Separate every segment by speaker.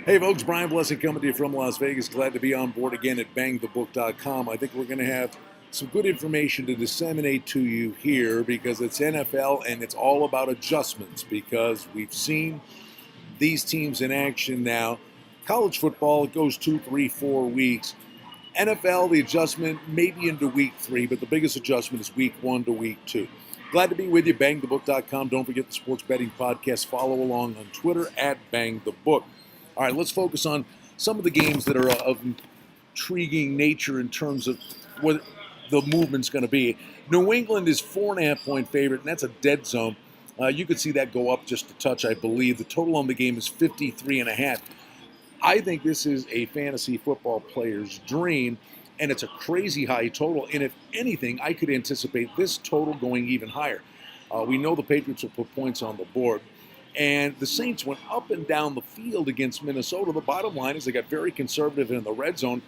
Speaker 1: Hey folks, Brian Blessing coming to you from Las Vegas. Glad to be on board again at bangthebook.com. I think we're going to have some good information to disseminate to you here because it's NFL and it's all about adjustments because we've seen these teams in action now. College football, it goes 2, 3, 4 weeks. NFL, the adjustment maybe into week 3, but the biggest adjustment is week 1 to week 2. Glad to be with you, bangthebook.com. Don't forget the sports betting podcast. Follow along on Twitter at bangthebook. All right, let's focus on some of the games that are of intriguing nature in terms of what the movement's going to be. New England is 4.5-point favorite, and that's a dead zone. You could see that go up just a touch, I believe. The total on the game is 53.5. I think this is a fantasy football player's dream, and it's a crazy high total. And if anything, I could anticipate this total going even higher. We know the Patriots will put points on the board. And the Saints went up and down the field against Minnesota. The bottom line is they got very conservative in the red zone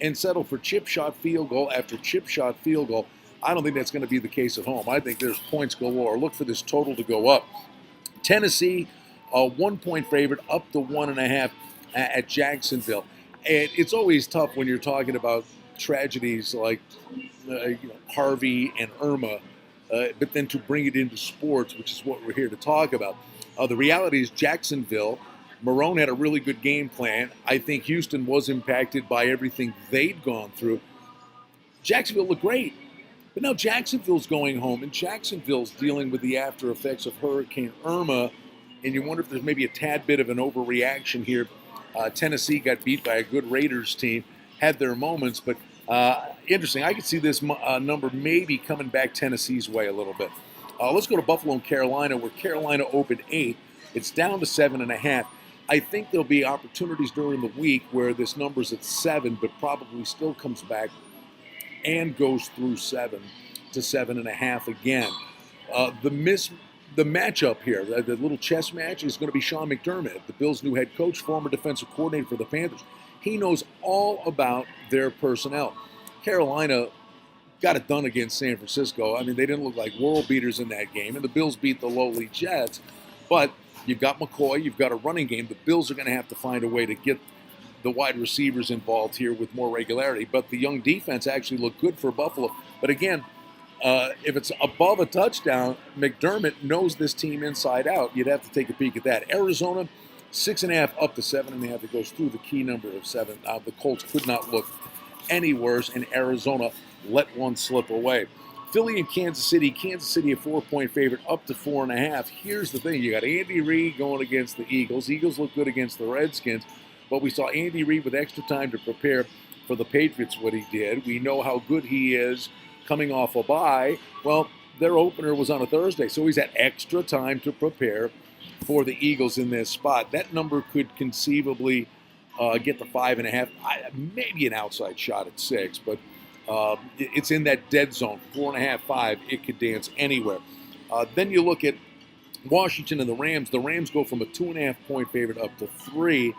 Speaker 1: and settled for chip shot field goal after chip shot field goal. I don't think that's going to be the case at home. I think there's points galore. Look for this total to go up. Tennessee, a 1-point favorite, up to 1.5 at Jacksonville. And it's always tough when you're talking about tragedies like Harvey and Irma, but then to bring it into sports, which is what we're here to talk about. The reality is Jacksonville, Marrone had a really good game plan. I think Houston was impacted by everything they'd gone through. Jacksonville looked great, but now Jacksonville's going home, and Jacksonville's dealing with the after effects of Hurricane Irma, and you wonder if there's maybe a tad bit of an overreaction here. Tennessee got beat by a good Raiders team, had their moments, but interesting. I could see this number maybe coming back Tennessee's way a little bit. Let's go to Buffalo and Carolina, where Carolina opened 8. It's down to 7.5. I think there'll be opportunities during the week where this number's at 7, but probably still comes back and goes through 7 to 7.5 again. The matchup here, the little chess match, is going to be Sean McDermott, the Bills' new head coach, former defensive coordinator for the Panthers. He knows all about their personnel. Carolina got it done against San Francisco. I mean, they didn't look like world beaters in that game, and the Bills beat the lowly Jets. But you've got McCoy, you've got a running game. The Bills are going to have to find a way to get the wide receivers involved here with more regularity. But the young defense actually looked good for Buffalo. But again, if it's above a touchdown, McDermott knows this team inside out. You'd have to take a peek at that. Arizona, 6.5 up to 7.5. It goes through the key number of 7. The Colts could not look any worse, and Arizona let one slip away. Philly and Kansas City a 4-point favorite, up to 4.5. Here's the thing. You got Andy Reid going against the Eagles. Eagles look good against the Redskins, but we saw Andy Reid with extra time to prepare for the Patriots, what he did. We know how good he is coming off a bye. Well, their opener was on a Thursday, so he's had extra time to prepare for the Eagles in this spot. That number could conceivably get to 5.5, maybe an outside shot at 6, but it's in that dead zone, 4.5, 5. It could dance anywhere. Then you look at Washington and the Rams. The Rams go from a 2.5-point favorite up to 3.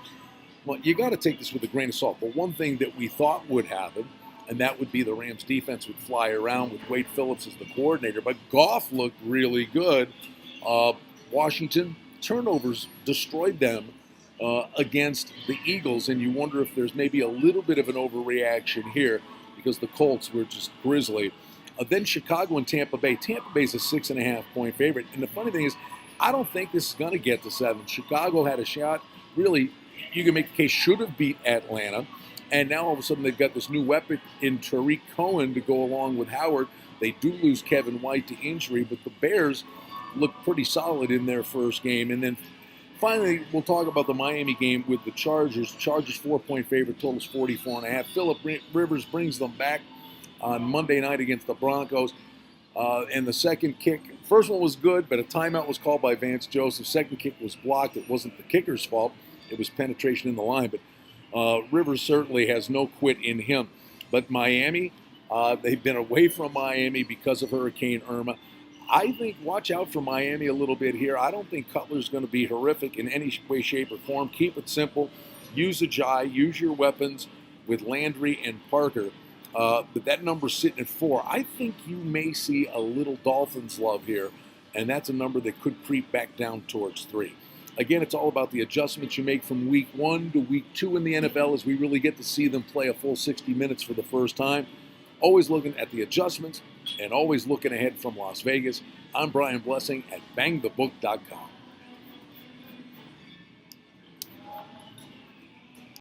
Speaker 1: Well, you got to take this with a grain of salt. But one thing that we thought would happen, and that would be the Rams defense would fly around with Wade Phillips as the coordinator. But Goff looked really good. Washington, turnovers destroyed them against the Eagles, and you wonder if there's maybe a little bit of an overreaction here because the Colts were just grisly. Then Chicago and Tampa Bay. Tampa Bay's a 6.5-point favorite, and the funny thing is, I don't think this is going to get to 7. Chicago had a shot. Really, you can make the case should have beat Atlanta, and now all of a sudden they've got this new weapon in Tariq Cohen to go along with Howard. They do lose Kevin White to injury, but the Bears look pretty solid in their first game. And then finally, we'll talk about the Miami game with the Chargers. Chargers 4-point favorite, totals 44.5. Phillip Rivers brings them back on Monday night against the Broncos. And the second kick, first one was good, but a timeout was called by Vance Joseph. Second kick was blocked. It wasn't the kicker's fault. It was penetration in the line. But Rivers certainly has no quit in him. But Miami, they've been away from Miami because of Hurricane Irma. I think watch out for Miami a little bit here. I don't think Cutler's going to be horrific in any way, shape, or form. Keep it simple. Use Ajayi. Use your weapons with Landry and Parker. But that number's sitting at 4. I think you may see a little Dolphins love here, and that's a number that could creep back down towards 3. Again, it's all about the adjustments you make from week 1 to week 2 in the NFL as we really get to see them play a full 60 minutes for the first time. Always looking at the adjustments and always looking ahead from Las Vegas. I'm Brian Blessing at bangthebook.com.